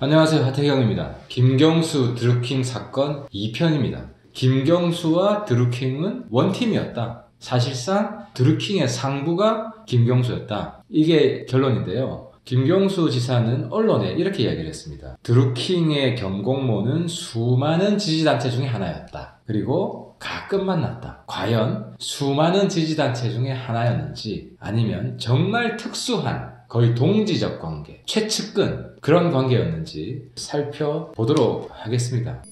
안녕하세요, 하태경입니다. 김경수 드루킹 사건 2편입니다. 김경수와 드루킹은 원팀이었다. 사실상 드루킹의 상부가 김경수였다. 이게 결론인데요. 김경수 지사는 언론에 이렇게 이야기를 했습니다. 드루킹의 경공모는 수많은 지지단체 중에 하나였다. 그리고 가끔 만났다. 과연 수많은 지지단체 중에 하나였는지, 아니면 정말 특수한 거의 동지적 관계, 최측근 그런 관계였는지 살펴보도록 하겠습니다.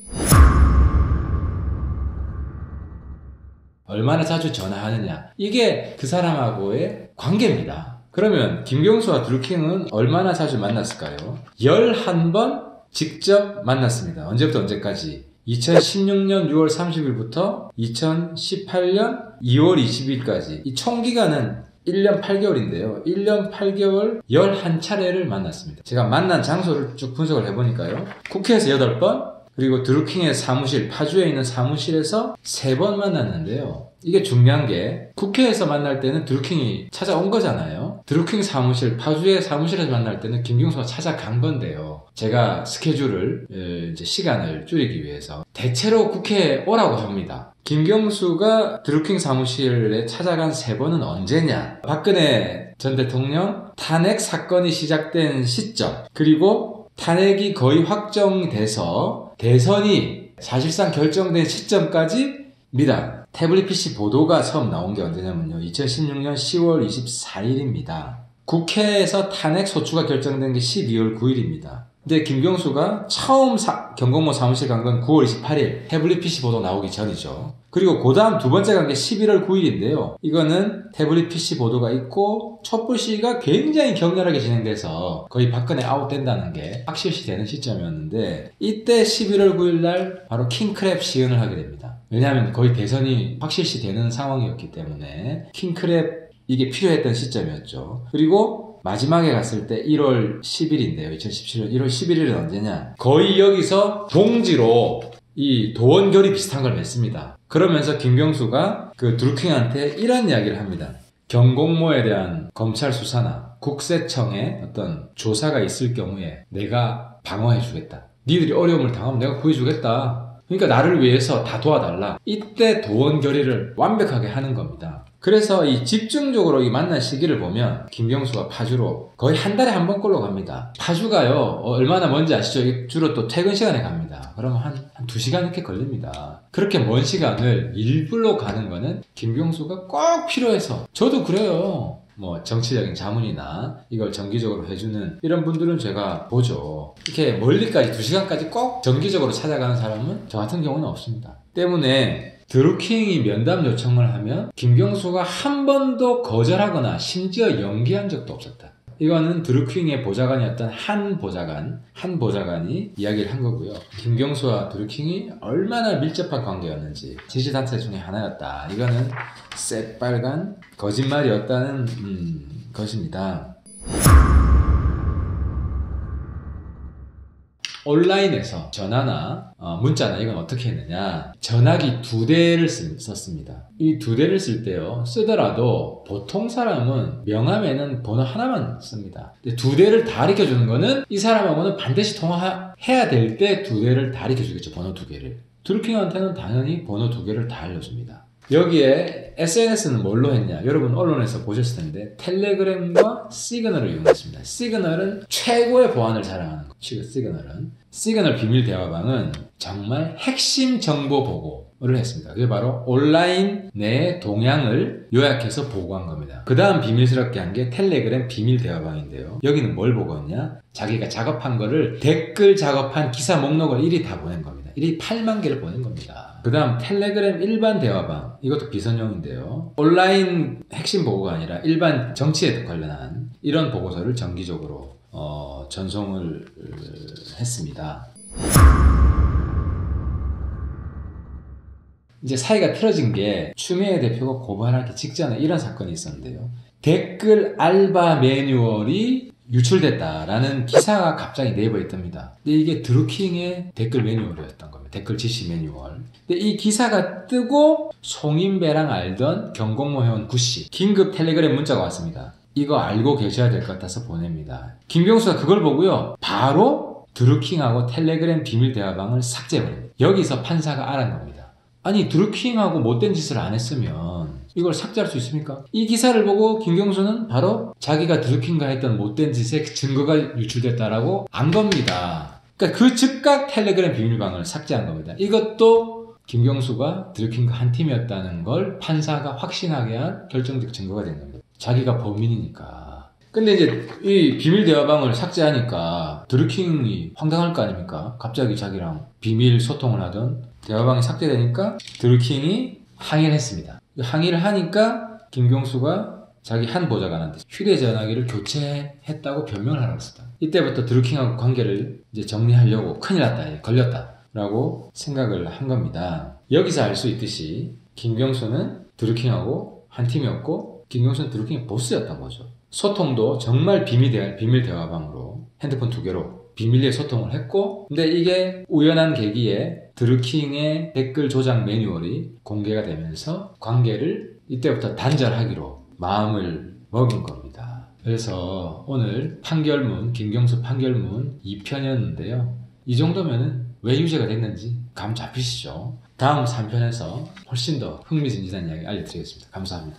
얼마나 자주 전화하느냐, 이게 그 사람하고의 관계입니다. 그러면 김경수와 드루킹은 얼마나 자주 만났을까요? 11번 직접 만났습니다. 언제부터 언제까지? 2016년 6월 30일부터 2018년 2월 20일까지 이 총 기간은 1년 8개월인데요. 1년 8개월 11차례를 만났습니다. 제가 만난 장소를 쭉 분석을 해보니까요. 국회에서 8번, 그리고 드루킹의 사무실, 파주에 있는 사무실에서 3번 만났는데요. 이게 중요한 게, 국회에서 만날 때는 드루킹이 찾아온 거잖아요. 드루킹 사무실, 파주의 사무실에서 만날 때는 김경수가 찾아간 건데요. 제가 스케줄을, 시간을 줄이기 위해서 대체로 국회에 오라고 합니다. 김경수가 드루킹 사무실에 찾아간 3번은 언제냐? 박근혜 전 대통령 탄핵 사건이 시작된 시점, 그리고 탄핵이 거의 확정돼서 대선이 사실상 결정된 시점까지입니다. 태블릿 PC 보도가 처음 나온 게 언제냐면요. 2016년 10월 24일입니다. 국회에서 탄핵 소추가 결정된 게 12월 9일입니다. 근데 김경수가 처음 경공모 사무실 간 건 9월 28일, 태블릿 PC 보도 나오기 전이죠. 그리고 그 다음 두 번째 간 게 11월 9일인데요. 이거는 태블릿 PC 보도가 있고 촛불 시위가 굉장히 격렬하게 진행돼서 거의 박근혜 아웃된다는 게 확실시 되는 시점이었는데, 이때 11월 9일 날 바로 킹크랩 시연을 하게 됩니다. 왜냐하면 거의 대선이 확실시 되는 상황이었기 때문에 킹크랩 이게 필요했던 시점이었죠. 그리고 마지막에 갔을 때 1월 10일인데요. 2017년 1월 11일은 언제냐? 거의 여기서 동지로 이 도원결이 비슷한 걸 맺습니다. 그러면서 김경수가 그 드루킹한테 이런 이야기를 합니다. 경공모에 대한 검찰 수사나 국세청의 어떤 조사가 있을 경우에 내가 방어해주겠다. 니들이 어려움을 당하면 내가 구해주겠다. 그러니까 나를 위해서 다 도와달라. 이때 도원결의를 완벽하게 하는 겁니다. 그래서 이 집중적으로 이 만난 시기를 보면 김경수가 파주로 거의 한 달에 한 번꼴로 갑니다. 파주가요, 얼마나 먼지 아시죠? 주로 또 퇴근 시간에 갑니다. 그러면 한 2시간 이렇게 걸립니다. 그렇게 먼 시간을 일부러 가는 거는 김경수가 꼭 필요해서, 저도 그래요. 뭐 정치적인 자문이나 이걸 정기적으로 해주는 이런 분들은 제가 보죠. 이렇게 멀리까지 2시간까지 꼭 정기적으로 찾아가는 사람은 저 같은 경우는 없습니다. 때문에 드루킹이 면담 요청을 하면 김경수가 한 번도 거절하거나 심지어 연기한 적도 없었다. 이거는 드루킹의 보좌관이었던 한 보좌관이 이야기를 한 거고요. 김경수와 드루킹이 얼마나 밀접한 관계였는지, 지지단체 중에 하나였다. 이거는 새빨간 거짓말이었다는 것입니다. 온라인에서 전화나 문자나 이건 어떻게 했느냐, 전화기 2대를 썼습니다. 이 2대를 쓸 때요, 쓰더라도 보통 사람은 명함에는 번호 하나만 씁니다. 근데 2대를 다 가르쳐주는 거는 이 사람하고는 반드시 통화해야 될 때 2대를 다 가르쳐주겠죠. 번호 2개를. 드루킹한테는 당연히 번호 2개를 다 알려줍니다. 여기에 SNS는 뭘로 했냐? 여러분 언론에서 보셨을 텐데 텔레그램과 시그널을 이용했습니다. 시그널은 최고의 보안을 자랑하는 거. 시그널 비밀 대화방은 정말 핵심 정보 보고를 했습니다. 그게 바로 온라인 내 동향을 요약해서 보고한 겁니다. 그 다음 비밀스럽게 한 게 텔레그램 비밀 대화방인데요. 여기는 뭘 보고했냐? 자기가 작업한 거를, 댓글 작업한 기사 목록을 일일이 다 보낸 겁니다. 일일이 8만 개를 보낸 겁니다. 그 다음 텔레그램 일반 대화방, 이것도 비선용인데요. 온라인 핵심 보고가 아니라 일반 정치에 관련한 이런 보고서를 정기적으로 전송을 했습니다. 이제 사이가 틀어진 게 추미애 대표가 고발하기 직전에 이런 사건이 있었는데요. 댓글 알바 매뉴얼이 유출됐다라는 기사가 갑자기 네이버에 뜹니다. 근데 이게 드루킹의 댓글 매뉴얼이었던 겁니다. 댓글 지시 매뉴얼. 근데 이 기사가 뜨고 송인배랑 알던 경공모 회원 구씨 긴급 텔레그램 문자가 왔습니다. 이거 알고 계셔야 될 것 같아서 보냅니다. 김경수가 그걸 보고요, 바로 드루킹하고 텔레그램 비밀 대화방을 삭제해버립니다. 여기서 판사가 알은 겁니다. 아니 드루킹하고 못된 짓을 안 했으면 이걸 삭제할 수 있습니까? 이 기사를 보고 김경수는 바로 자기가 드루킹과 했던 못된 짓의 증거가 유출됐다라고 안 겁니다. 그러니까 그 즉각 텔레그램 비밀방을 삭제한 겁니다. 이것도 김경수가 드루킹과 한 팀이었다는 걸 판사가 확신하게 한 결정적 증거가 된 겁니다. 자기가 범인이니까. 근데 이제 이 비밀 대화방을 삭제하니까 드루킹이 황당할 거 아닙니까? 갑자기 자기랑 비밀 소통을 하던 대화방이 삭제되니까 드루킹이 항의를 했습니다. 항의를 하니까 김경수가 자기 한 보좌관한테 휴대전화기를 교체했다고 변명을 하라고 했습니다. 이때부터 드루킹하고 관계를 이제 정리하려고 큰일 났다, 걸렸다 라고 생각을 한 겁니다. 여기서 알 수 있듯이 김경수는 드루킹하고 한 팀이었고 김경수는 드루킹의 보스였던 거죠. 소통도 정말 비밀 대화방으로 핸드폰 2개로 비밀리에 소통을 했고, 근데 이게 우연한 계기에 드루킹의 댓글 조작 매뉴얼이 공개가 되면서 관계를 이때부터 단절하기로 마음을 먹은 겁니다. 그래서 오늘 판결문, 김경수 판결문 2편이었는데요. 이 정도면은 왜 유죄가 됐는지 감 잡히시죠? 다음 3편에서 훨씬 더 흥미진진한 이야기 알려드리겠습니다. 감사합니다.